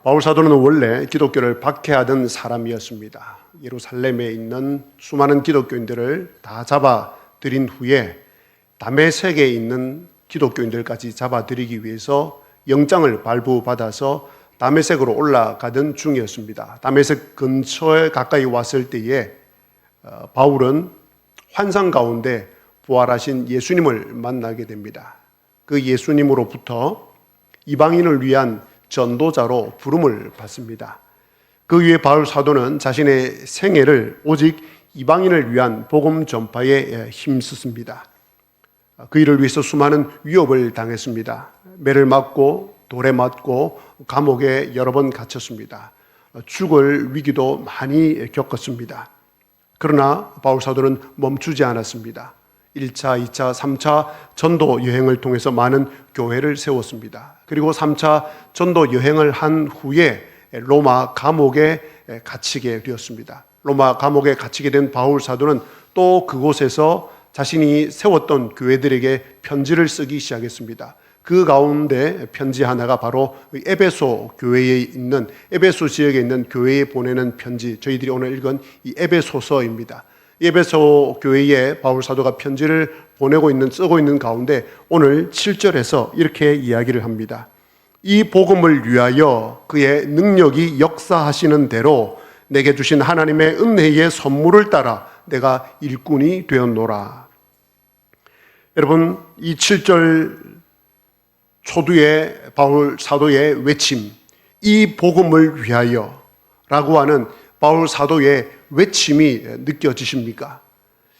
바울 사도는 원래 기독교를 박해하던 사람이었습니다. 예루살렘에 있는 수많은 기독교인들을 다 잡아들인 후에 다메섹에 있는 기독교인들까지 잡아들이기 위해서 영장을 발부받아서 다메섹으로 올라가던 중이었습니다. 다메섹 근처에 가까이 왔을 때에 바울은 환상 가운데 부활하신 예수님을 만나게 됩니다. 그 예수님으로부터 이방인을 위한 전도자로 부름을 받습니다. 그 위에 바울 사도는 자신의 생애를 오직 이방인을 위한 복음 전파에 힘썼습니다. 그 일을 위해서 수많은 위협을 당했습니다. 매를 맞고 돌에 맞고 감옥에 여러 번 갇혔습니다. 죽을 위기도 많이 겪었습니다. 그러나 바울 사도는 멈추지 않았습니다. 1차, 2차, 3차 전도 여행을 통해서 많은 교회를 세웠습니다. 그리고 3차 전도 여행을 한 후에 로마 감옥에 갇히게 되었습니다. 로마 감옥에 갇히게 된 바울 사도는 또 그곳에서 자신이 세웠던 교회들에게 편지를 쓰기 시작했습니다. 그 가운데 편지 하나가 바로 에베소 교회에 있는, 에베소 지역에 있는 교회에 보내는 편지, 저희들이 오늘 읽은 이 에베소서입니다. 에베소 교회에 바울 사도가 편지를 쓰고 있는 가운데 오늘 7절에서 이렇게 이야기를 합니다. 이 복음을 위하여 그의 능력이 역사하시는 대로 내게 주신 하나님의 은혜의 선물을 따라 내가 일꾼이 되었노라. 여러분, 이 7절 초두의 바울 사도의 외침, 이 복음을 위하여 라고 하는 바울 사도의 외침이 느껴지십니까?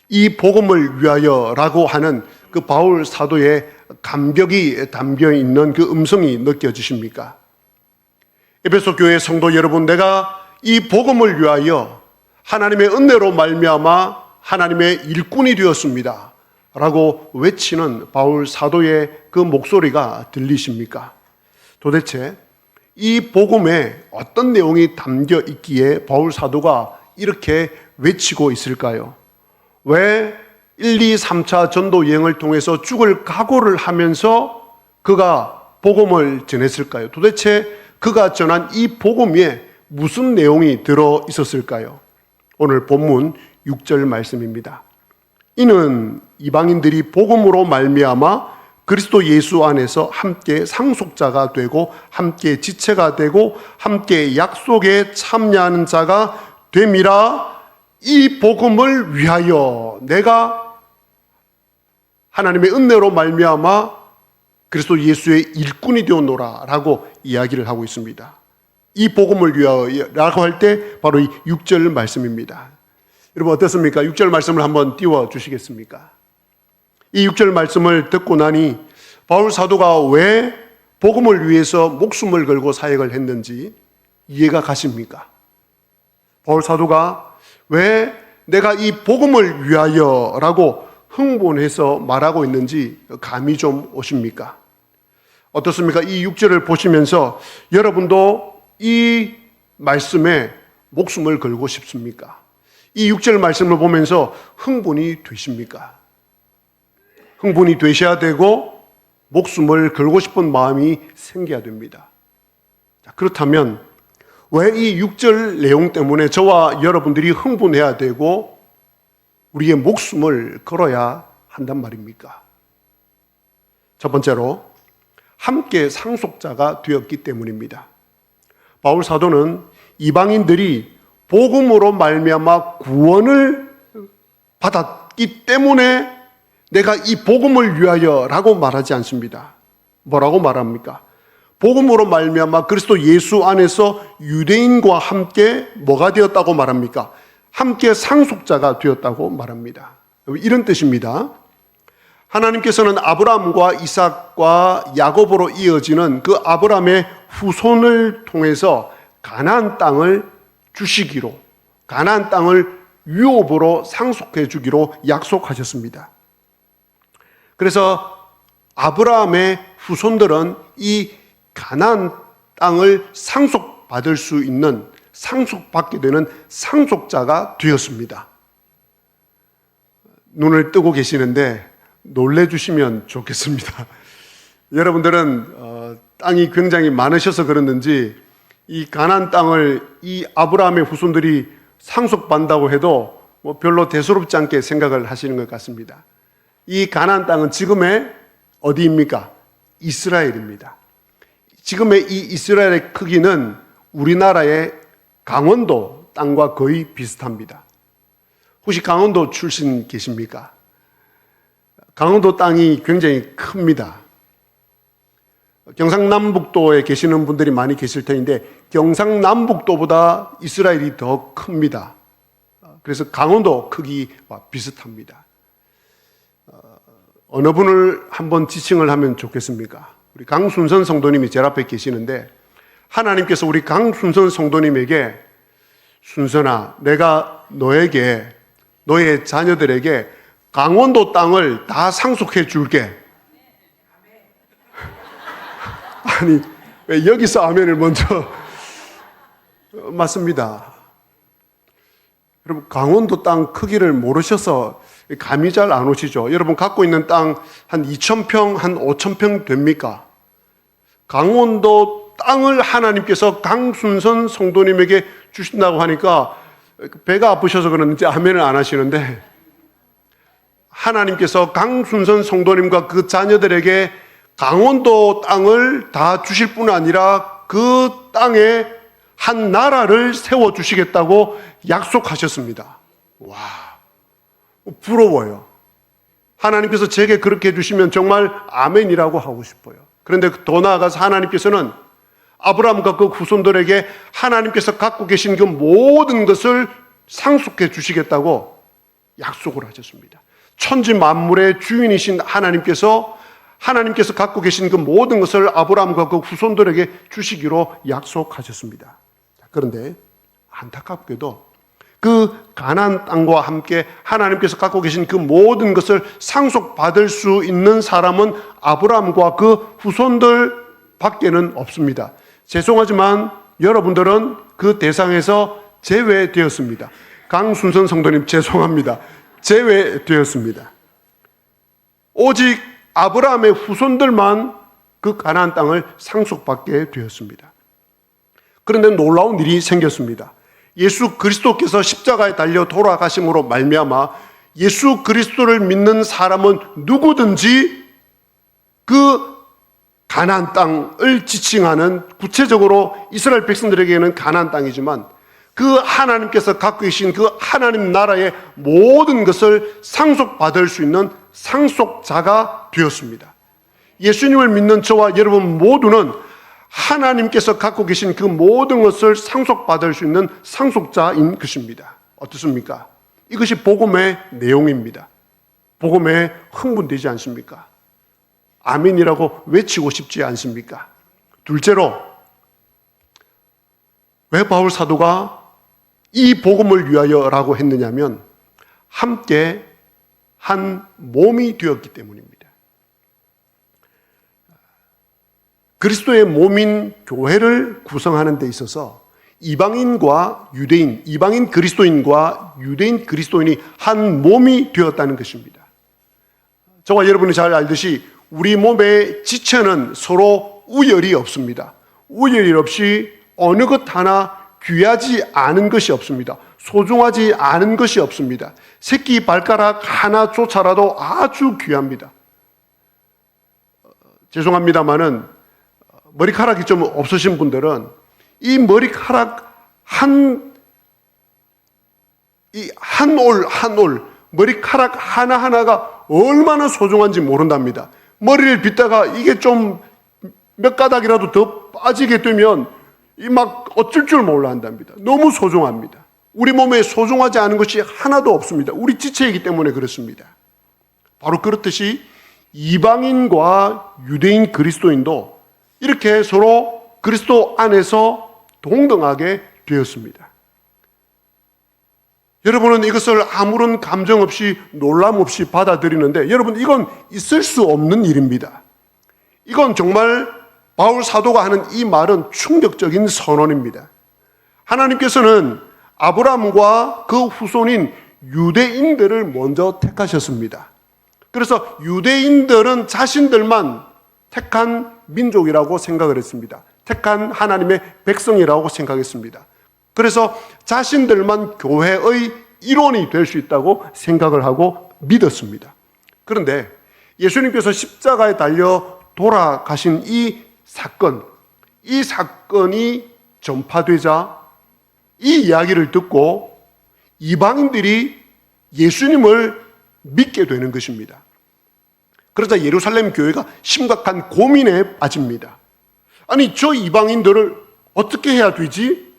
이 복음을 위하여 라고 하는 그 바울 사도의 감격이 담겨 있는 그 음성이 느껴지십니까? 에베소 교회 성도 여러분, 내가 이 복음을 위하여 하나님의 은혜로 말미암아 하나님의 일꾼이 되었습니다 라고 외치는 바울 사도의 그 목소리가 들리십니까? 도대체 이 복음에 어떤 내용이 담겨 있기에 바울 사도가 이렇게 외치고 있을까요? 왜 1, 2, 3차 전도 여행을 통해서 죽을 각오를 하면서 그가 복음을 전했을까요? 도대체 그가 전한 이 복음에 무슨 내용이 들어 있었을까요? 오늘 본문 6절 말씀입니다. 이는 이방인들이 복음으로 말미암아 그리스도 예수 안에서 함께 상속자가 되고 함께 지체가 되고 함께 약속에 참여하는 자가 됨이라. 이 복음을 위하여 내가 하나님의 은혜로 말미암아 그리스도 예수의 일꾼이 되었노라 라고 이야기를 하고 있습니다. 이 복음을 위하여 라고 할 때 바로 이 6절 말씀입니다. 여러분 어떻습니까? 6절 말씀을 한번 띄워주시겠습니까? 이 6절 말씀을 듣고 나니 바울 사도가 왜 복음을 위해서 목숨을 걸고 사역을 했는지 이해가 가십니까? 바울 사도가 왜 내가 이 복음을 위하여 라고 흥분해서 말하고 있는지 감이 좀 오십니까? 어떻습니까? 이 6절을 보시면서 여러분도 이 말씀에 목숨을 걸고 싶습니까? 이 6절 말씀을 보면서 흥분이 되십니까? 흥분이 되셔야 되고 목숨을 걸고 싶은 마음이 생겨야 됩니다. 자, 그렇다면 왜 이 6절 내용 때문에 저와 여러분들이 흥분해야 되고 우리의 목숨을 걸어야 한단 말입니까? 첫 번째로 함께 상속자가 되었기 때문입니다. 바울 사도는 이방인들이 복음으로 말미암아 구원을 받았기 때문에 내가 이 복음을 위하여 라고 말하지 않습니다. 뭐라고 말합니까? 복음으로 말미암아 그리스도 예수 안에서 유대인과 함께 뭐가 되었다고 말합니까? 함께 상속자가 되었다고 말합니다. 이런 뜻입니다. 하나님께서는 아브라함과 이삭과 야곱으로 이어지는 그 아브라함의 후손을 통해서 가나안 땅을 주시기로, 가나안 땅을 유업으로 상속해 주기로 약속하셨습니다. 그래서 아브라함의 후손들은 이 가나안 땅을 상속받을 수 있는, 상속받게 되는 상속자가 되었습니다. 눈을 뜨고 계시는데 놀래주시면 좋겠습니다. 여러분들은 땅이 굉장히 많으셔서 그랬는지 이 가나안 땅을 이 아브라함의 후손들이 상속받는다고 해도 별로 대수롭지 않게 생각을 하시는 것 같습니다. 이 가나안 땅은 지금의 어디입니까? 이스라엘입니다. 지금의 이 이스라엘의 크기는 우리나라의 강원도 땅과 거의 비슷합니다. 혹시 강원도 출신 계십니까? 강원도 땅이 굉장히 큽니다. 경상남북도에 계시는 분들이 많이 계실 텐데 경상남북도보다 이스라엘이 더 큽니다. 그래서 강원도 크기와 비슷합니다. 어느 분을 한번 지칭을 하면 좋겠습니까? 우리 강순선 성도님이 제 앞에 계시는데 하나님께서 우리 강순선 성도님에게 순선아, 내가 너에게 너의 자녀들에게 강원도 땅을 다 상속해 줄게. 아니, 왜 여기서 아멘을 먼저 맞습니다. 여러분, 강원도 땅 크기를 모르셔서 감이 잘 안 오시죠? 여러분, 갖고 있는 땅 한 2,000평, 한 5,000평 됩니까? 강원도 땅을 하나님께서 강순선 성도님에게 주신다고 하니까 배가 아프셔서 그러는지 아멘을 안 하시는데, 하나님께서 강순선 성도님과 그 자녀들에게 강원도 땅을 다 주실 뿐 아니라 그 땅에 한 나라를 세워주시겠다고 약속하셨습니다. 와, 부러워요. 하나님께서 제게 그렇게 해주시면 정말 아멘이라고 하고 싶어요. 그런데 더 나아가서 하나님께서는 아브라함과 그 후손들에게 하나님께서 갖고 계신 그 모든 것을 상속해 주시겠다고 약속을 하셨습니다. 천지 만물의 주인이신 하나님께서 갖고 계신 그 모든 것을 아브라함과 그 후손들에게 주시기로 약속하셨습니다. 그런데 안타깝게도 그 가나안 땅과 함께 하나님께서 갖고 계신 그 모든 것을 상속받을 수 있는 사람은 아브라함과 그 후손들 밖에는 없습니다. 죄송하지만 여러분들은 그 대상에서 제외되었습니다. 강순선 성도님 죄송합니다. 제외되었습니다. 오직 아브라함의 후손들만 그 가나안 땅을 상속받게 되었습니다. 그런데 놀라운 일이 생겼습니다. 예수 그리스도께서 십자가에 달려 돌아가심으로 말미암아 예수 그리스도를 믿는 사람은 누구든지 그 가나안 땅을 지칭하는, 구체적으로 이스라엘 백성들에게는 가나안 땅이지만 그 하나님께서 갖고 계신 그 하나님 나라의 모든 것을 상속받을 수 있는 상속자가 되었습니다. 예수님을 믿는 저와 여러분 모두는 하나님께서 갖고 계신 그 모든 것을 상속받을 수 있는 상속자인 것입니다. 어떻습니까? 이것이 복음의 내용입니다. 복음에 흥분되지 않습니까? 아멘이라고 외치고 싶지 않습니까? 둘째로, 왜 바울 사도가 이 복음을 위하여라고 했느냐면 함께 한 몸이 되었기 때문입니다. 그리스도의 몸인 교회를 구성하는 데 있어서 이방인과 유대인, 이방인 그리스도인과 유대인 그리스도인이 한 몸이 되었다는 것입니다. 저와 여러분이 잘 알듯이 우리 몸의 지체는 서로 우열이 없습니다. 우열이 없이 어느 것 하나 귀하지 않은 것이 없습니다. 소중하지 않은 것이 없습니다. 새끼 발가락 하나조차라도 아주 귀합니다. 죄송합니다마는 머리카락이 좀 없으신 분들은 이 머리카락 한 올, 머리카락 하나하나가 얼마나 소중한지 모른답니다. 머리를 빗다가 이게 좀 몇 가닥이라도 더 빠지게 되면 이 막 어쩔 줄 몰라 한답니다. 너무 소중합니다. 우리 몸에 소중하지 않은 것이 하나도 없습니다. 우리 지체이기 때문에 그렇습니다. 바로 그렇듯이 이방인과 유대인 그리스도인도 이렇게 서로 그리스도 안에서 동등하게 되었습니다. 여러분은 이것을 아무런 감정 없이 놀람 없이 받아들이는데 여러분, 이건 있을 수 없는 일입니다. 이건 정말 바울 사도가 하는 이 말은 충격적인 선언입니다. 하나님께서는 아브라함과 그 후손인 유대인들을 먼저 택하셨습니다. 그래서 유대인들은 자신들만 택한 민족이라고 생각을 했습니다. 택한 하나님의 백성이라고 생각했습니다. 그래서 자신들만 교회의 일원이 될 수 있다고 생각을 하고 믿었습니다. 그런데 예수님께서 십자가에 달려 돌아가신 이 사건이 전파되자 이 이야기를 듣고 이방인들이 예수님을 믿게 되는 것입니다. 그러자 예루살렘 교회가 심각한 고민에 빠집니다. 아니, 저 이방인들을 어떻게 해야 되지?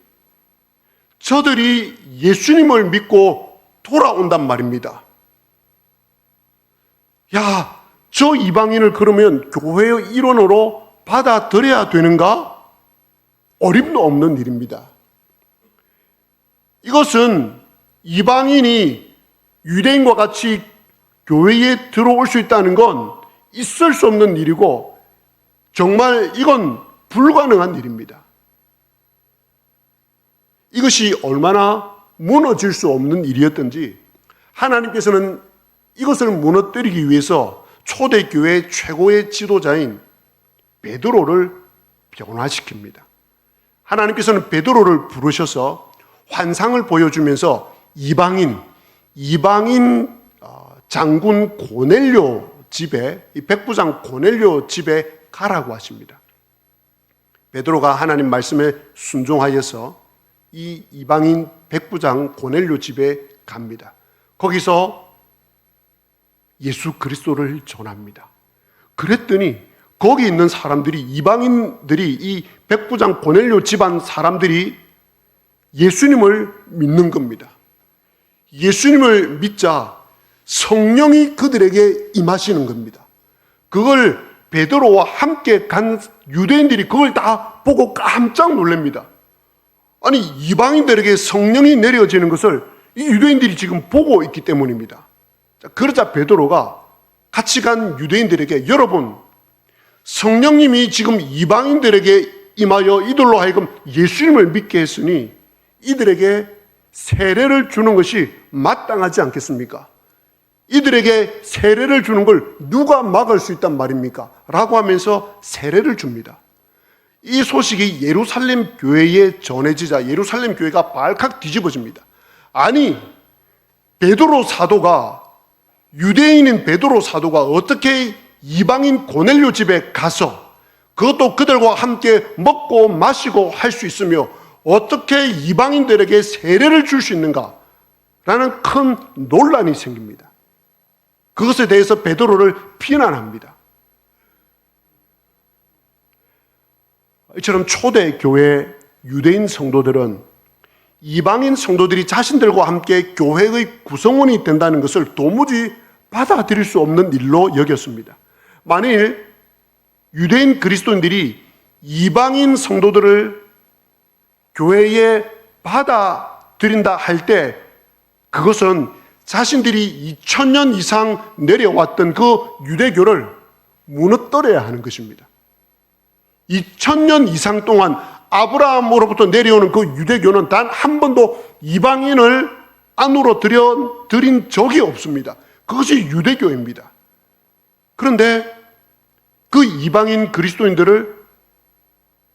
저들이 예수님을 믿고 돌아온단 말입니다. 야, 저 이방인을 그러면 교회의 일원으로 받아들여야 되는가? 어림도 없는 일입니다. 이것은 이방인이 유대인과 같이 교회에 들어올 수 있다는 건 있을 수 없는 일이고 정말 이건 불가능한 일입니다. 이것이 얼마나 무너질 수 없는 일이었던지 하나님께서는 이것을 무너뜨리기 위해서 초대교회 최고의 지도자인 베드로를 변화시킵니다. 하나님께서는 베드로를 부르셔서 환상을 보여주면서 이방인 장군 고넬료 집에, 이 백부장 고넬료 집에 가라고 하십니다. 베드로가 하나님 말씀에 순종하여서 이 이방인 백부장 고넬료 집에 갑니다. 거기서 예수 그리스도를 전합니다. 그랬더니 거기 있는 사람들이, 이방인들이, 이 백부장 고넬료 집안 사람들이 예수님을 믿는 겁니다. 예수님을 믿자 성령이 그들에게 임하시는 겁니다. 그걸 베드로와 함께 간 유대인들이 그걸 다 보고 깜짝 놀랍니다. 아니, 이방인들에게 성령이 내려지는 것을 이 유대인들이 지금 보고 있기 때문입니다. 그러자 베드로가 같이 간 유대인들에게, 여러분, 성령님이 지금 이방인들에게 임하여 이들로 하여금 예수님을 믿게 했으니 이들에게 세례를 주는 것이 마땅하지 않겠습니까? 이들에게 세례를 주는 걸 누가 막을 수 있단 말입니까? 라고 하면서 세례를 줍니다. 이 소식이 예루살렘 교회에 전해지자 예루살렘 교회가 발칵 뒤집어집니다. 아니, 베드로 사도가, 유대인인 베드로 사도가 어떻게 이방인 고넬료 집에 가서 그것도 그들과 함께 먹고 마시고 할 수 있으며 어떻게 이방인들에게 세례를 줄 수 있는가? 라는 큰 논란이 생깁니다. 그것에 대해서 베드로를 비난합니다. 이처럼 초대교회 유대인 성도들은 이방인 성도들이 자신들과 함께 교회의 구성원이 된다는 것을 도무지 받아들일 수 없는 일로 여겼습니다. 만일 유대인 그리스도인들이 이방인 성도들을 교회에 받아들인다 할 때 그것은 자신들이 2000년 이상 내려왔던 그 유대교를 무너뜨려야 하는 것입니다. 2000년 이상 동안 아브라함으로부터 내려오는 그 유대교는 단 한 번도 이방인을 안으로 들인 적이 없습니다. 그것이 유대교입니다. 그런데 그 이방인 그리스도인들을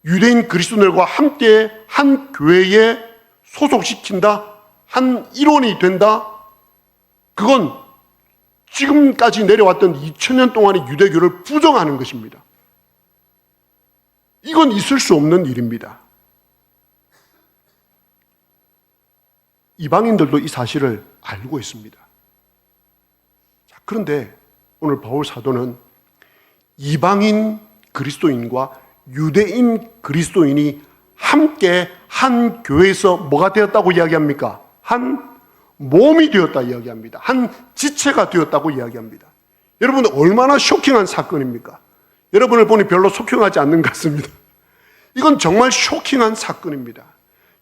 유대인 그리스도인들과 함께 한 교회에 소속시킨다, 한 일원이 된다, 그건 지금까지 내려왔던 2000년 동안의 유대교를 부정하는 것입니다. 이건 있을 수 없는 일입니다. 이방인들도 이 사실을 알고 있습니다. 그런데 오늘 바울 사도는 이방인 그리스도인과 유대인 그리스도인이 함께 한 교회에서 뭐가 되었다고 이야기합니까? 한 몸이 되었다 이야기합니다. 한 지체가 되었다고 이야기합니다. 여러분, 얼마나 쇼킹한 사건입니까? 여러분을 보니 별로 쇼킹하지 않는 것 같습니다. 이건 정말 쇼킹한 사건입니다.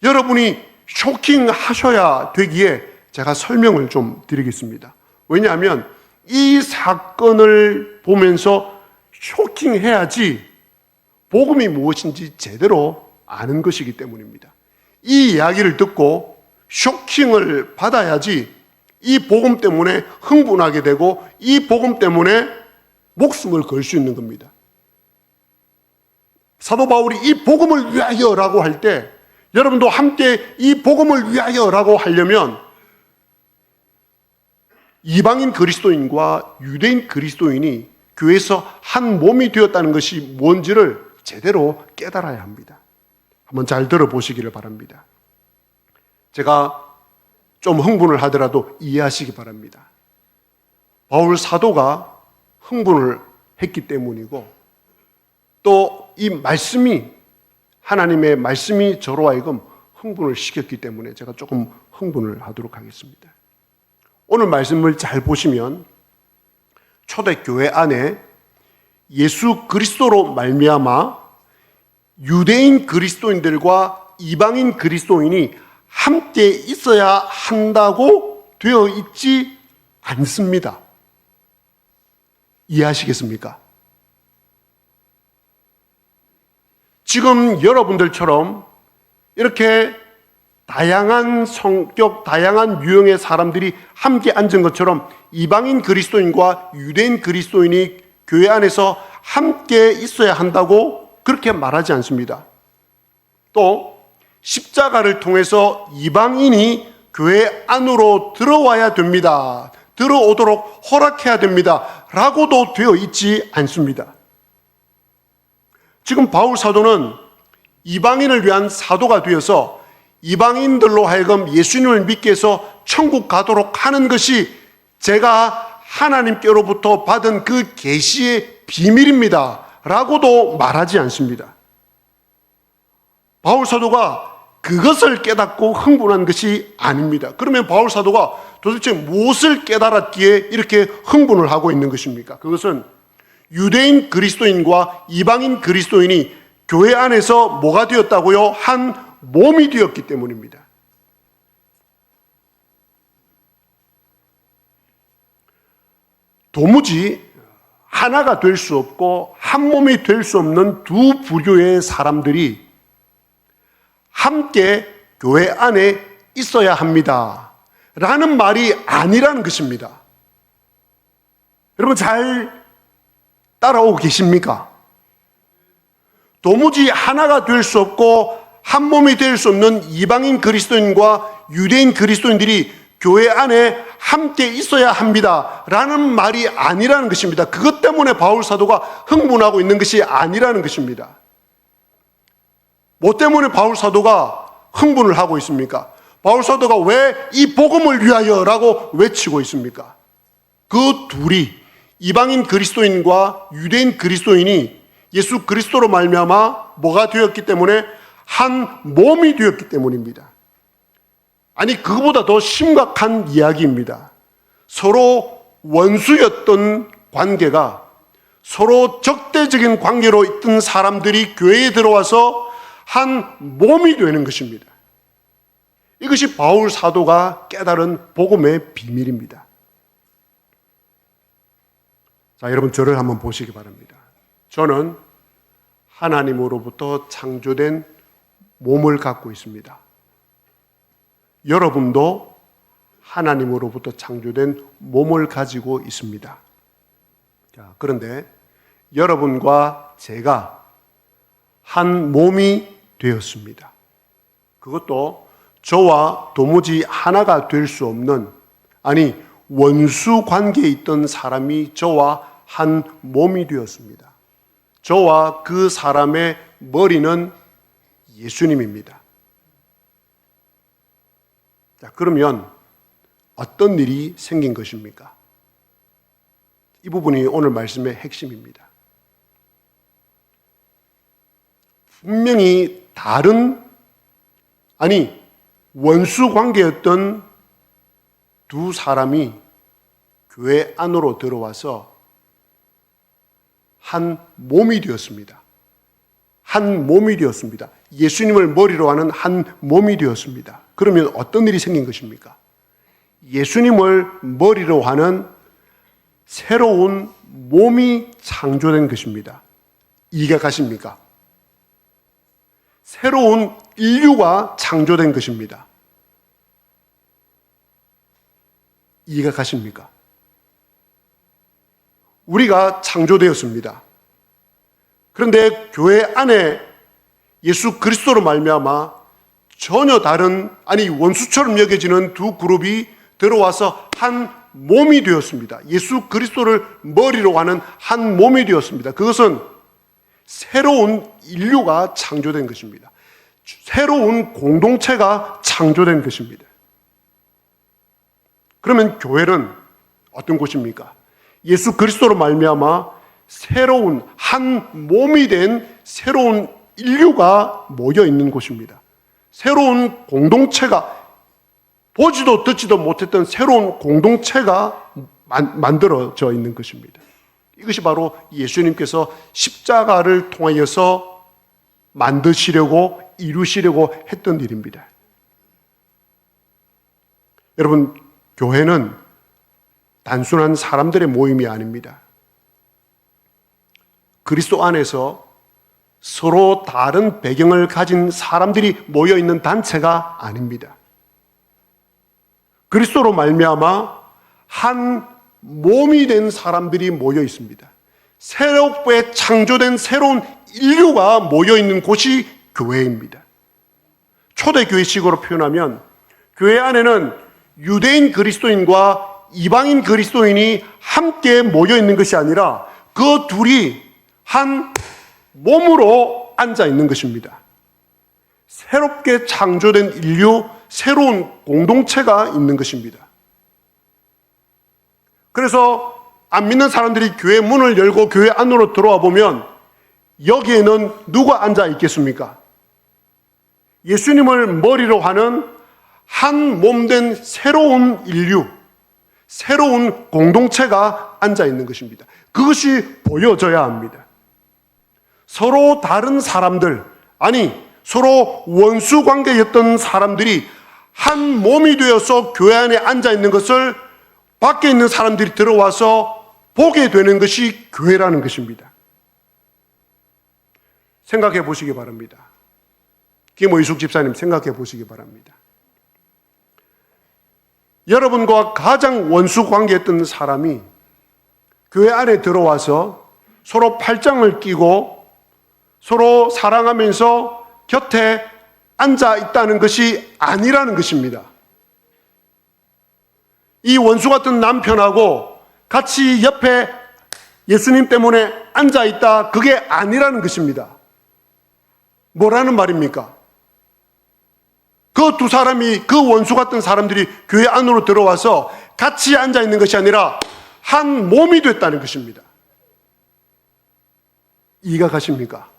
여러분이 쇼킹하셔야 되기에 제가 설명을 좀 드리겠습니다. 왜냐하면 이 사건을 보면서 쇼킹해야지 복음이 무엇인지 제대로 아는 것이기 때문입니다. 이 이야기를 듣고 쇼킹을 받아야지 이 복음 때문에 흥분하게 되고 이 복음 때문에 목숨을 걸 수 있는 겁니다. 사도 바울이 이 복음을 위하여라고 할 때 여러분도 함께 이 복음을 위하여라고 하려면 이방인 그리스도인과 유대인 그리스도인이 교회에서 한 몸이 되었다는 것이 뭔지를 제대로 깨달아야 합니다. 한번 잘 들어보시기를 바랍니다. 제가 좀 흥분을 하더라도 이해하시기 바랍니다. 바울 사도가 흥분을 했기 때문이고 또 이 말씀이 하나님의 말씀이 저로 하여금 흥분을 시켰기 때문에 제가 조금 흥분을 하도록 하겠습니다. 오늘 말씀을 잘 보시면 초대교회 안에 예수 그리스도로 말미암아 유대인 그리스도인들과 이방인 그리스도인이 함께 있어야 한다고 되어 있지 않습니다. 이해하시겠습니까? 지금 여러분들처럼 이렇게 다양한 성격, 다양한 유형의 사람들이 함께 앉은 것처럼 이방인 그리스도인과 유대인 그리스도인이 교회 안에서 함께 있어야 한다고 그렇게 말하지 않습니다. 또 십자가를 통해서 이방인이 교회 안으로 들어와야 됩니다. 들어오도록 허락해야 됩니다. 라고도 되어 있지 않습니다. 지금 바울 사도는 이방인을 위한 사도가 되어서 이방인들로 하여금 예수님을 믿게 해서 천국 가도록 하는 것이 제가 하나님께로부터 받은 그 계시의 비밀입니다. 라고도 말하지 않습니다. 바울 사도가 그것을 깨닫고 흥분한 것이 아닙니다. 그러면 바울 사도가 도대체 무엇을 깨달았기에 이렇게 흥분을 하고 있는 것입니까? 그것은 유대인 그리스도인과 이방인 그리스도인이 교회 안에서 뭐가 되었다고요? 한 몸이 되었기 때문입니다. 도무지 하나가 될 수 없고 한 몸이 될 수 없는 두 부류의 사람들이 함께 교회 안에 있어야 합니다. 라는 말이 아니라는 것입니다. 여러분 잘 따라오고 계십니까? 도무지 하나가 될 수 없고 한 몸이 될 수 없는 이방인 그리스도인과 유대인 그리스도인들이 교회 안에 함께 있어야 합니다. 라는 말이 아니라는 것입니다. 그것 때문에 바울 사도가 흥분하고 있는 것이 아니라는 것입니다. 뭐 때문에 바울 사도가 흥분을 하고 있습니까? 바울 사도가 왜 이 복음을 위하여라고 외치고 있습니까? 그 둘이 이방인 그리스도인과 유대인 그리스도인이 예수 그리스도로 말미암아 뭐가 되었기 때문에 한 몸이 되었기 때문입니다. 아니 그거보다 더 심각한 이야기입니다. 서로 원수였던 관계가 서로 적대적인 관계로 있던 사람들이 교회에 들어와서 한 몸이 되는 것입니다. 이것이 바울 사도가 깨달은 복음의 비밀입니다. 자, 여러분 저를 한번 보시기 바랍니다. 저는 하나님으로부터 창조된 몸을 갖고 있습니다. 여러분도 하나님으로부터 창조된 몸을 가지고 있습니다. 자, 그런데 여러분과 제가 한 몸이 되었습니다. 그것도 저와 도무지 하나가 될 수 없는, 아니 원수 관계에 있던 사람이 저와 한 몸이 되었습니다. 저와 그 사람의 머리는 예수님입니다. 자, 그러면 어떤 일이 생긴 것입니까? 이 부분이 오늘 말씀의 핵심입니다. 분명히 다른, 아니 원수 관계였던 두 사람이 교회 안으로 들어와서 한 몸이 되었습니다. 한 몸이 되었습니다. 예수님을 머리로 하는 한 몸이 되었습니다. 그러면 어떤 일이 생긴 것입니까? 예수님을 머리로 하는 새로운 몸이 창조된 것입니다. 이해가 가십니까? 새로운 인류가 창조된 것입니다. 이해가 가십니까? 우리가 창조되었습니다. 그런데 교회 안에 예수 그리스도로 말미암아 전혀 다른, 아니 원수처럼 여겨지는 두 그룹이 들어와서 한 몸이 되었습니다. 예수 그리스도를 머리로 하는 한 몸이 되었습니다. 그것은 새로운 인류가 창조된 것입니다. 새로운 공동체가 창조된 것입니다. 그러면 교회는 어떤 곳입니까? 예수 그리스도로 말미암아 새로운 한 몸이 된 새로운 인류가 모여 있는 곳입니다. 새로운 공동체가, 보지도 듣지도 못했던 새로운 공동체가 만들어져 있는 것입니다. 이것이 바로 예수님께서 십자가를 통하여서 만드시려고 이루시려고 했던 일입니다. 여러분, 교회는 단순한 사람들의 모임이 아닙니다. 그리스도 안에서 서로 다른 배경을 가진 사람들이 모여 있는 단체가 아닙니다. 그리스도로 말미암아 한 몸이 된 사람들이 모여 있습니다. 새롭게 창조된 새로운 인류가 모여 있는 곳이 교회입니다. 초대교회식으로 표현하면 교회 안에는 유대인 그리스도인과 이방인 그리스도인이 함께 모여 있는 것이 아니라 그 둘이 한 몸으로 앉아 있는 것입니다. 새롭게 창조된 인류, 새로운 공동체가 있는 것입니다. 그래서 안 믿는 사람들이 교회 문을 열고 교회 안으로 들어와 보면 여기에는 누가 앉아 있겠습니까? 예수님을 머리로 하는 한 몸된 새로운 인류, 새로운 공동체가 앉아 있는 것입니다. 그것이 보여져야 합니다. 서로 다른 사람들, 아니 서로 원수 관계였던 사람들이 한 몸이 되어서 교회 안에 앉아 있는 것을 밖에 있는 사람들이 들어와서 보게 되는 것이 교회라는 것입니다. 생각해 보시기 바랍니다. 김의숙 집사님 생각해 보시기 바랍니다. 여러분과 가장 원수 관계였던 사람이 교회 안에 들어와서 서로 팔짱을 끼고 서로 사랑하면서 곁에 앉아 있다는 것이 아니라는 것입니다. 이 원수 같은 남편하고 같이 옆에 예수님 때문에 앉아 있다, 그게 아니라는 것입니다. 뭐라는 말입니까? 그 두 사람이, 그 원수 같은 사람들이 교회 안으로 들어와서 같이 앉아 있는 것이 아니라 한 몸이 됐다는 것입니다. 이해가 가십니까?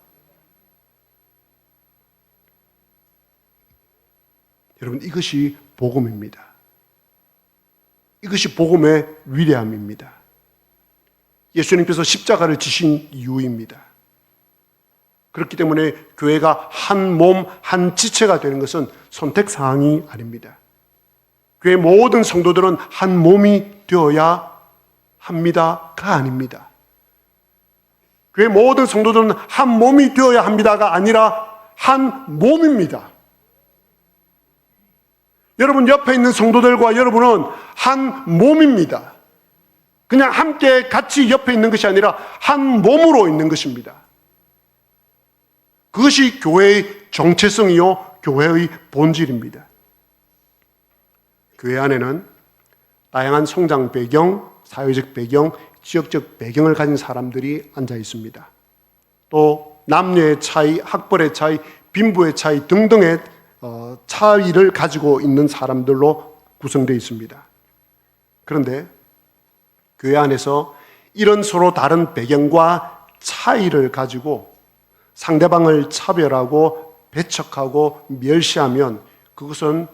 여러분, 이것이 복음입니다. 이것이 복음의 위대함입니다. 예수님께서 십자가를 지신 이유입니다. 그렇기 때문에 교회가 한 몸, 한 지체가 되는 것은 선택사항이 아닙니다. 교회 모든 성도들은 한 몸이 되어야 합니다가 아닙니다. 교회 모든 성도들은 한 몸이 되어야 합니다가 아니라 한 몸입니다. 여러분 옆에 있는 성도들과 여러분은 한 몸입니다. 그냥 함께 같이 옆에 있는 것이 아니라 한 몸으로 있는 것입니다. 그것이 교회의 정체성이요, 교회의 본질입니다. 교회 안에는 다양한 성장 배경, 사회적 배경, 지역적 배경을 가진 사람들이 앉아 있습니다. 또 남녀의 차이, 학벌의 차이, 빈부의 차이 등등의 차이를 가지고 있는 사람들로 구성되어 있습니다. 그런데 교회 안에서 이런 서로 다른 배경과 차이를 가지고 상대방을 차별하고 배척하고 멸시하면 그것은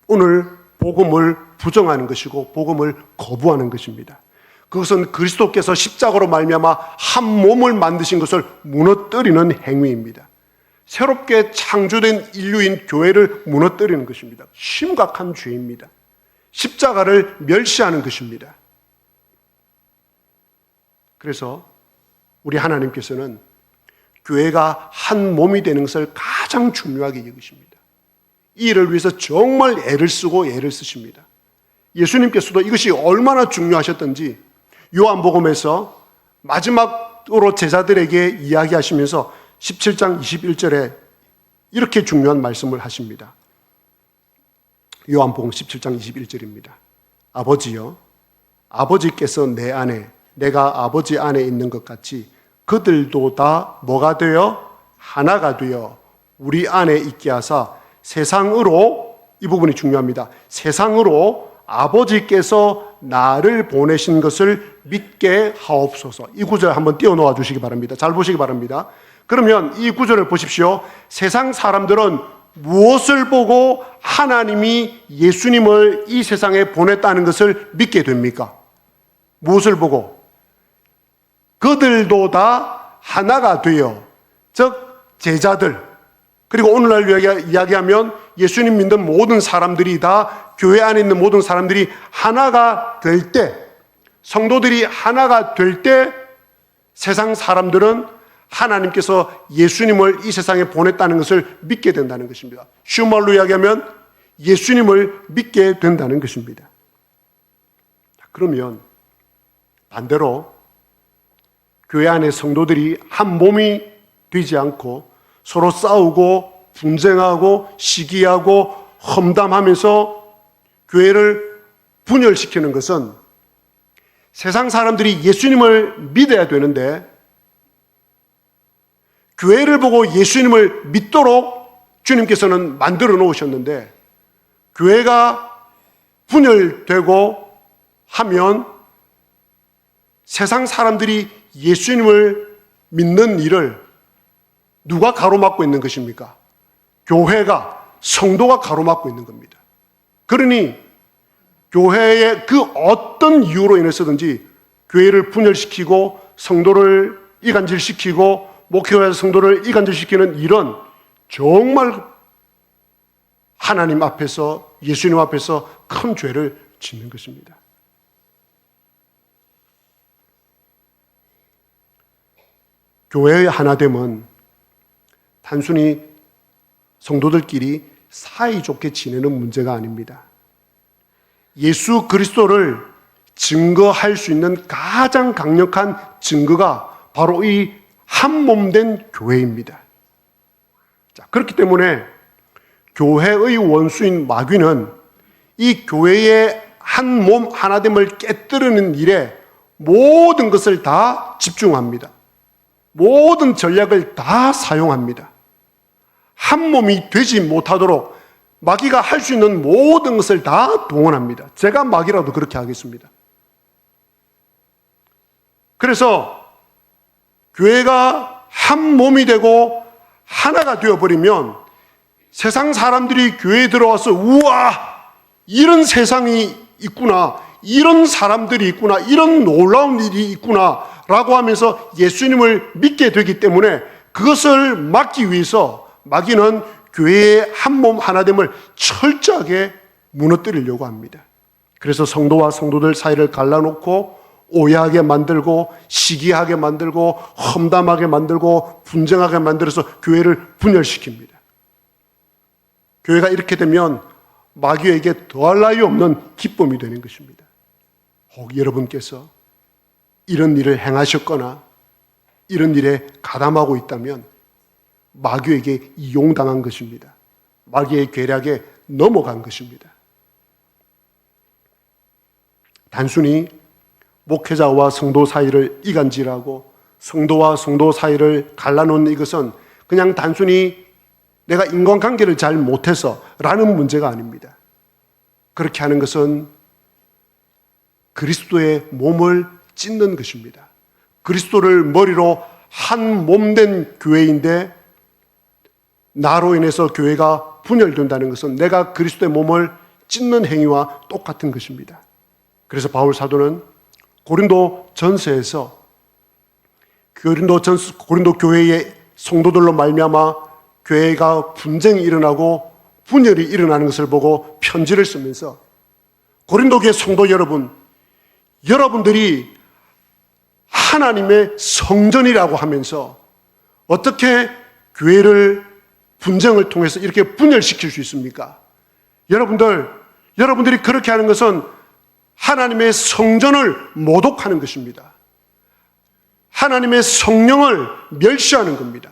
오늘 복음을 부정하는 것이고 복음을 거부하는 것입니다. 그것은 그리스도께서 십자가로 말미암아 한 몸을 만드신 것을 무너뜨리는 행위입니다. 새롭게 창조된 인류인 교회를 무너뜨리는 것입니다. 심각한 죄입니다. 십자가를 멸시하는 것입니다. 그래서 우리 하나님께서는 교회가 한 몸이 되는 것을 가장 중요하게 여기십니다. 이 일을 위해서 정말 애를 쓰고 애를 쓰십니다. 예수님께서도 이것이 얼마나 중요하셨던지 요한복음에서 마지막 마지막으로 제자들에게 이야기하시면서 17장 21절에 이렇게 중요한 말씀을 하십니다. 요한복음 17장 21절입니다. 아버지여, 아버지께서 내 안에, 내가 아버지 안에 있는 것 같이 그들도 다 뭐가 되어? 하나가 되어 우리 안에 있게 하사 세상으로, 이 부분이 중요합니다. 세상으로 아버지께서 나를 보내신 것을 믿게 하옵소서. 이 구절 한번 띄워놓아 주시기 바랍니다. 잘 보시기 바랍니다. 그러면 이 구절을 보십시오. 세상 사람들은 무엇을 보고 하나님이 예수님을 이 세상에 보냈다는 것을 믿게 됩니까? 무엇을 보고? 그들도 다 하나가 되어, 즉 제자들, 그리고 오늘날 이야기하면 예수님 믿는 모든 사람들이 다, 교회 안에 있는 모든 사람들이 하나가 될 때, 성도들이 하나가 될 때 세상 사람들은 하나님께서 예수님을 이 세상에 보냈다는 것을 믿게 된다는 것입니다. 쉬운 말로 이야기하면 예수님을 믿게 된다는 것입니다. 그러면 반대로 교회 안에 성도들이 한 몸이 되지 않고 서로 싸우고 분쟁하고 시기하고 험담하면서 교회를 분열시키는 것은, 세상 사람들이 예수님을 믿어야 되는데 교회를 보고 예수님을 믿도록 주님께서는 만들어 놓으셨는데, 교회가 분열되고 하면 세상 사람들이 예수님을 믿는 일을 누가 가로막고 있는 것입니까? 교회가, 성도가 가로막고 있는 겁니다. 그러니 교회의 그 어떤 이유로 인해서든지 교회를 분열시키고 성도를 이간질시키고 목회자 성도를 이간질시키는 일은 정말 하나님 앞에서, 예수님 앞에서 큰 죄를 짓는 것입니다. 교회의 하나됨은 단순히 성도들끼리 사이좋게 지내는 문제가 아닙니다. 예수 그리스도를 증거할 수 있는 가장 강력한 증거가 바로 이 한 몸 된 교회입니다. 자, 그렇기 때문에 교회의 원수인 마귀는 이 교회의 한 몸 하나됨을 깨뜨리는 일에 모든 것을 다 집중합니다. 모든 전략을 다 사용합니다. 한 몸이 되지 못하도록 마귀가 할 수 있는 모든 것을 다 동원합니다. 제가 마귀라도 그렇게 하겠습니다. 그래서 교회가 한 몸이 되고 하나가 되어버리면 세상 사람들이 교회에 들어와서 우와, 이런 세상이 있구나, 이런 사람들이 있구나, 이런 놀라운 일이 있구나 라고 하면서 예수님을 믿게 되기 때문에 그것을 막기 위해서 마귀는 교회의 한 몸 하나됨을 철저하게 무너뜨리려고 합니다. 그래서 성도와 성도들 사이를 갈라놓고 오해하게 만들고 시기하게 만들고 험담하게 만들고 분쟁하게 만들어서 교회를 분열시킵니다. 교회가 이렇게 되면 마귀에게 더할 나위 없는 기쁨이 되는 것입니다. 혹 여러분께서 이런 일을 행하셨거나 이런 일에 가담하고 있다면 마귀에게 이용당한 것입니다. 마귀의 계략에 넘어간 것입니다. 단순히 목회자와 성도 사이를 이간질하고 성도와 성도 사이를 갈라놓는 이것은 그냥 단순히 내가 인간관계를 잘 못해서 라는 문제가 아닙니다. 그렇게 하는 것은 그리스도의 몸을 찢는 것입니다. 그리스도를 머리로 한 몸 된 교회인데 나로 인해서 교회가 분열된다는 것은 내가 그리스도의 몸을 찢는 행위와 똑같은 것입니다. 그래서 바울 사도는 고린도 전서에서 고린도 교회의 성도들로 말미암아 교회가 분쟁이 일어나고 분열이 일어나는 것을 보고 편지를 쓰면서 고린도 교회 성도 여러분, 여러분들이 하나님의 성전이라고 하면서 어떻게 교회를 분쟁을 통해서 이렇게 분열시킬 수 있습니까? 여러분들이 그렇게 하는 것은 하나님의 성전을 모독하는 것입니다. 하나님의 성령을 멸시하는 겁니다.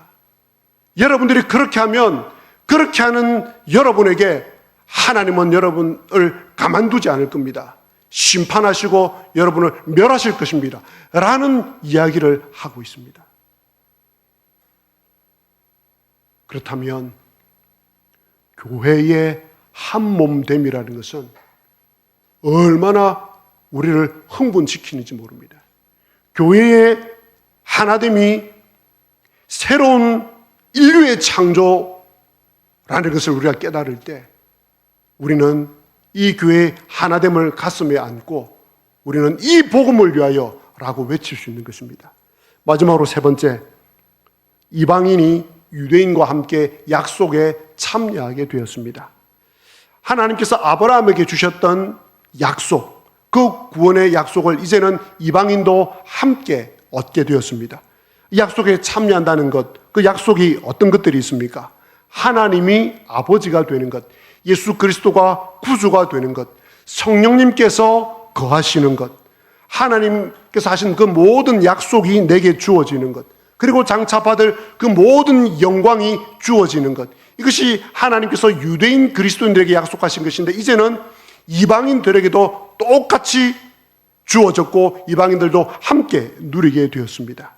여러분들이 그렇게 하면 그렇게 하는 여러분에게 하나님은 여러분을 가만두지 않을 겁니다. 심판하시고 여러분을 멸하실 것입니다. 라는 이야기를 하고 있습니다. 그렇다면 교회의 한몸됨이라는 것은 얼마나 우리를 흥분시키는지 모릅니다. 교회의 하나됨이 새로운 인류의 창조라는 것을 우리가 깨달을 때 우리는 이 교회의 하나됨을 가슴에 안고 우리는 이 복음을 위하여 라고 외칠 수 있는 것입니다. 마지막으로 세 번째, 이방인이 유대인과 함께 약속에 참여하게 되었습니다. 하나님께서 아브라함에게 주셨던 약속, 그 구원의 약속을 이제는 이방인도 함께 얻게 되었습니다. 이 약속에 참여한다는 것, 그 약속이 어떤 것들이 있습니까? 하나님이 아버지가 되는 것, 예수 그리스도가 구주가 되는 것, 성령님께서 거하시는 것, 하나님께서 하신 그 모든 약속이 내게 주어지는 것, 그리고 장차 받을 그 모든 영광이 주어지는 것, 이것이 하나님께서 유대인 그리스도인들에게 약속하신 것인데 이제는 이방인들에게도 똑같이 주어졌고 이방인들도 함께 누리게 되었습니다.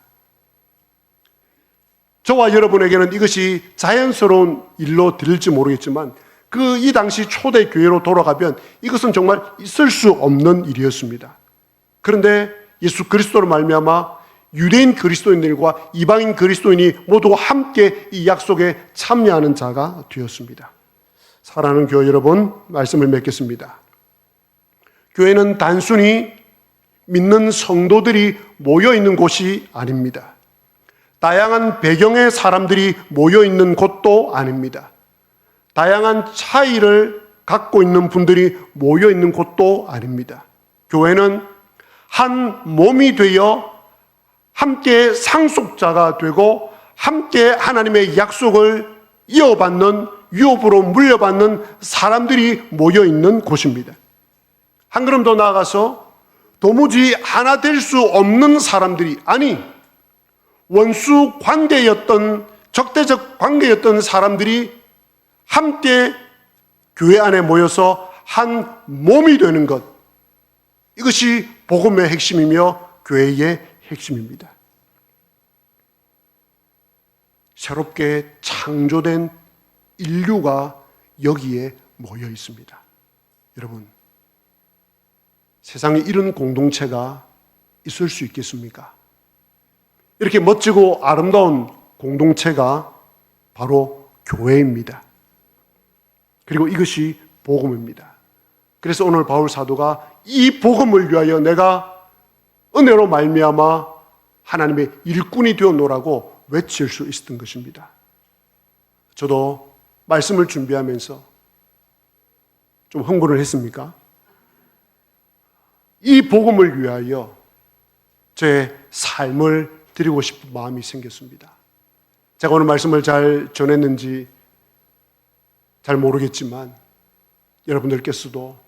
저와 여러분에게는 이것이 자연스러운 일로 들릴지 모르겠지만 이 당시 초대 교회로 돌아가면 이것은 정말 있을 수 없는 일이었습니다. 그런데 예수 그리스도로 말미암아 유대인 그리스도인들과 이방인 그리스도인이 모두 함께 이 약속에 참여하는 자가 되었습니다. 사랑하는 교회 여러분, 말씀을 맺겠습니다. 교회는 단순히 믿는 성도들이 모여있는 곳이 아닙니다. 다양한 배경의 사람들이 모여있는 곳도 아닙니다. 다양한 차이를 갖고 있는 분들이 모여있는 곳도 아닙니다. 교회는 한 몸이 되어 함께 상속자가 되고 함께 하나님의 약속을 이어받는, 유업으로 물려받는 사람들이 모여있는 곳입니다. 한 걸음 더 나아가서 도무지 하나 될 수 없는 사람들이, 아니 원수 관계였던, 적대적 관계였던 사람들이 함께 교회 안에 모여서 한 몸이 되는 것, 이것이 복음의 핵심이며 교회의 핵심입니다. 새롭게 창조된 인류가 여기에 모여 있습니다. 여러분, 세상에 이런 공동체가 있을 수 있겠습니까? 이렇게 멋지고 아름다운 공동체가 바로 교회입니다. 그리고 이것이 복음입니다. 그래서 오늘 바울 사도가 이 복음을 위하여 내가 은혜로 말미암아 하나님의 일꾼이 되어노라고 외칠 수 있었던 것입니다. 저도 말씀을 준비하면서 좀 흥분을 했습니까? 이 복음을 위하여 제 삶을 드리고 싶은 마음이 생겼습니다. 제가 오늘 말씀을 잘 전했는지 잘 모르겠지만 여러분들께서도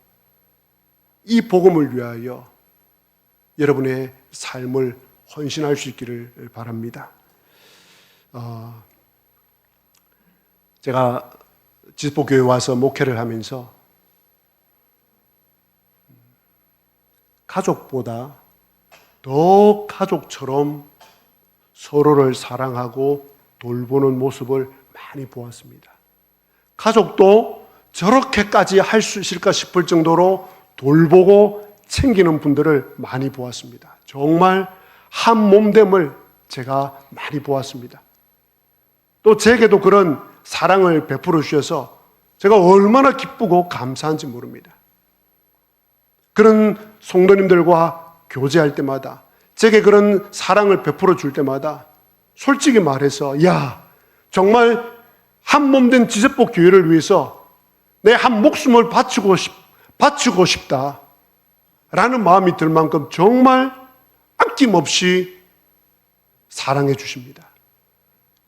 이 복음을 위하여 여러분의 삶을 헌신할 수 있기를 바랍니다. 제가 지스포교회에 와서 목회를 하면서 가족보다 더 가족처럼 서로를 사랑하고 돌보는 모습을 많이 보았습니다. 가족도 저렇게까지 할 수 있을까 싶을 정도로 돌보고 챙기는 분들을 많이 보았습니다. 정말 한 몸됨을 제가 많이 보았습니다. 또 제게도 그런 사랑을 베풀어 주셔서 제가 얼마나 기쁘고 감사한지 모릅니다. 그런 성도님들과 교제할 때마다, 제게 그런 사랑을 베풀어 줄 때마다 솔직히 말해서 야, 정말 한 몸된 지제복 교회를 위해서 내 한 목숨을 바치고 싶다 라는 마음이 들 만큼 정말 아낌없이 사랑해 주십니다.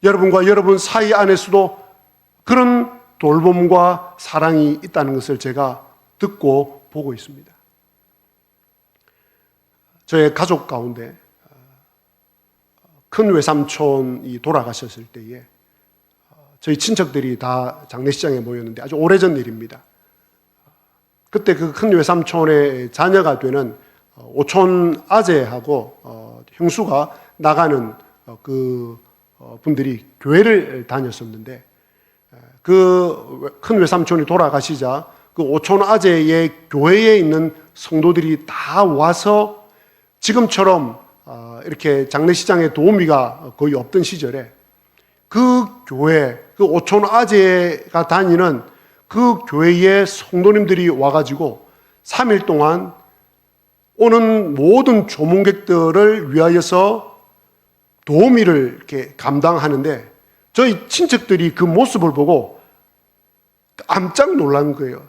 여러분과 여러분 사이 안에서도 그런 돌봄과 사랑이 있다는 것을 제가 듣고 보고 있습니다. 저의 가족 가운데 큰 외삼촌이 돌아가셨을 때에 저희 친척들이 다 장례식장에 모였는데 아주 오래전 일입니다. 그때 그 큰 외삼촌의 자녀가 되는 오촌 아재하고 형수가 나가는 그 분들이 교회를 다녔었는데 그 큰 외삼촌이 돌아가시자 그 오촌 아재의 교회에 있는 성도들이 다 와서 지금처럼 이렇게 장례식장에 도우미가 거의 없던 시절에 그 교회, 그 오촌 아재가 다니는 그 교회의 성도님들이 와가지고 3일 동안 오는 모든 조문객들을 위하여서 도우미를 이렇게 감당하는데 저희 친척들이 그 모습을 보고 깜짝 놀란 거예요.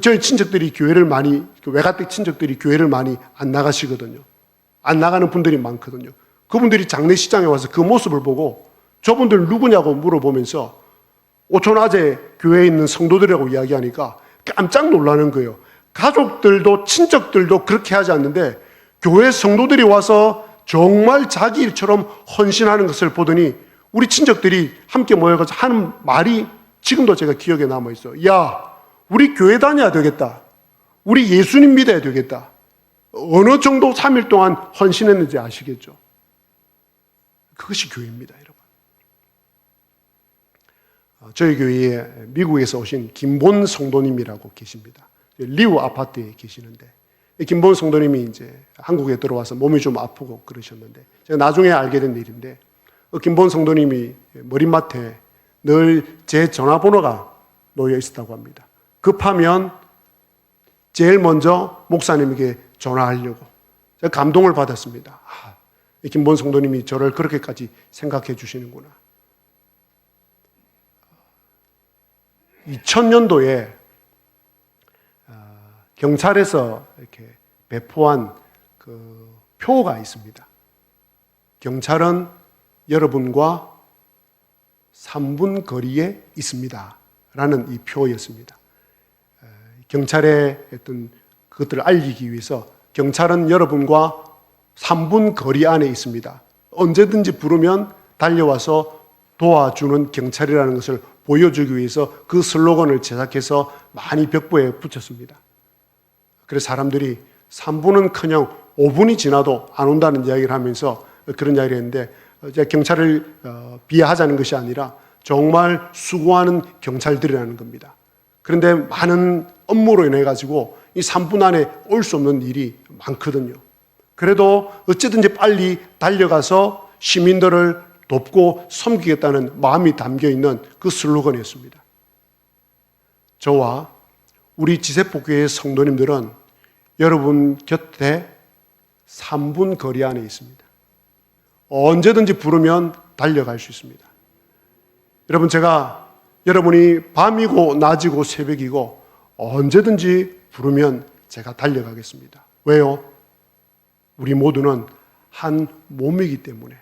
저희 친척들이 교회를 많이, 외가댁 친척들이 교회를 많이 안 나가시거든요. 안 나가는 분들이 많거든요. 그분들이 장례식장에 와서 그 모습을 보고 저분들 누구냐고 물어보면서 오촌아재 교회에 있는 성도들이라고 이야기하니까 깜짝 놀라는 거예요. 가족들도 친척들도 그렇게 하지 않는데 교회 성도들이 와서 정말 자기 일처럼 헌신하는 것을 보더니 우리 친척들이 함께 모여서 하는 말이 지금도 제가 기억에 남아있어요. 야, 우리 교회 다녀야 되겠다. 우리 예수님 믿어야 되겠다. 어느 정도 3일 동안 헌신했는지 아시겠죠? 그것이 교회입니다, 여러분. 저희 교회에 미국에서 오신 김본 성도님이라고 계십니다. 리우 아파트에 계시는데 김본 성도님이 이제 한국에 들어와서 몸이 좀 아프고 그러셨는데 제가 나중에 알게 된 일인데 김본 성도님이 머리맡에 늘 제 전화번호가 놓여 있었다고 합니다. 급하면 제일 먼저 목사님에게 전화하려고 제가 감동을 받았습니다. 김본 성도님이 저를 그렇게까지 생각해 주시는구나. 2000년도에 경찰에서 이렇게 배포한 그 표가 있습니다. 경찰은 여러분과 3분 거리에 있습니다. 라는 이 표였습니다. 경찰의 어떤 그것들을 알리기 위해서 경찰은 여러분과 3분 거리 안에 있습니다. 언제든지 부르면 달려와서 도와주는 경찰이라는 것을 보여주기 위해서 그 슬로건을 제작해서 많이 벽보에 붙였습니다. 그래서 사람들이 3분은커녕 5분이 지나도 안 온다는 이야기를 하면서 그런 이야기를 했는데 경찰을 비하하자는 것이 아니라 정말 수고하는 경찰들이라는 겁니다. 그런데 많은 업무로 인해 가지고 이 3분 안에 올 수 없는 일이 많거든요. 그래도 어쨌든지 빨리 달려가서 시민들을 돕고 섬기겠다는 마음이 담겨있는 그 슬로건이었습니다. 저와 우리 지세포교회 성도님들은 여러분 곁에 3분 거리 안에 있습니다. 언제든지 부르면 달려갈 수 있습니다. 여러분, 제가 여러분이 밤이고 낮이고 새벽이고 언제든지 부르면 제가 달려가겠습니다. 왜요? 우리 모두는 한 몸이기 때문에,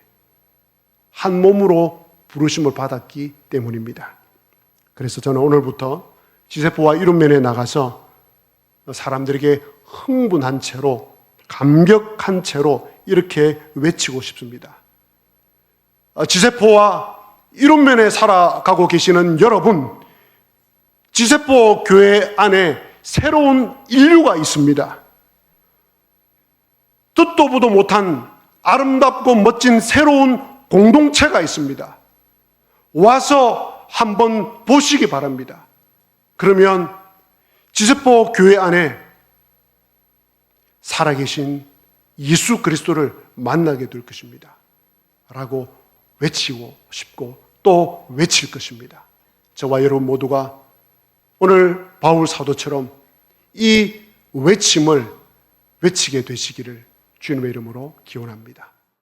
한 몸으로 부르심을 받았기 때문입니다. 그래서 저는 오늘부터 지세포와 이룸면에 나가서 사람들에게 흥분한 채로, 감격한 채로 이렇게 외치고 싶습니다. 지세포와 이룸면에 살아가고 계시는 여러분, 지세포 교회 안에 새로운 인류가 있습니다. 듣도 보도 못한 아름답고 멋진 새로운 공동체가 있습니다. 와서 한번 보시기 바랍니다. 그러면 지세포 교회 안에 살아계신 예수 그리스도를 만나게 될 것입니다. 라고 외치고 싶고 또 외칠 것입니다. 저와 여러분 모두가 오늘 바울 사도처럼 이 외침을 외치게 되시기를 주님의 이름으로 기원합니다.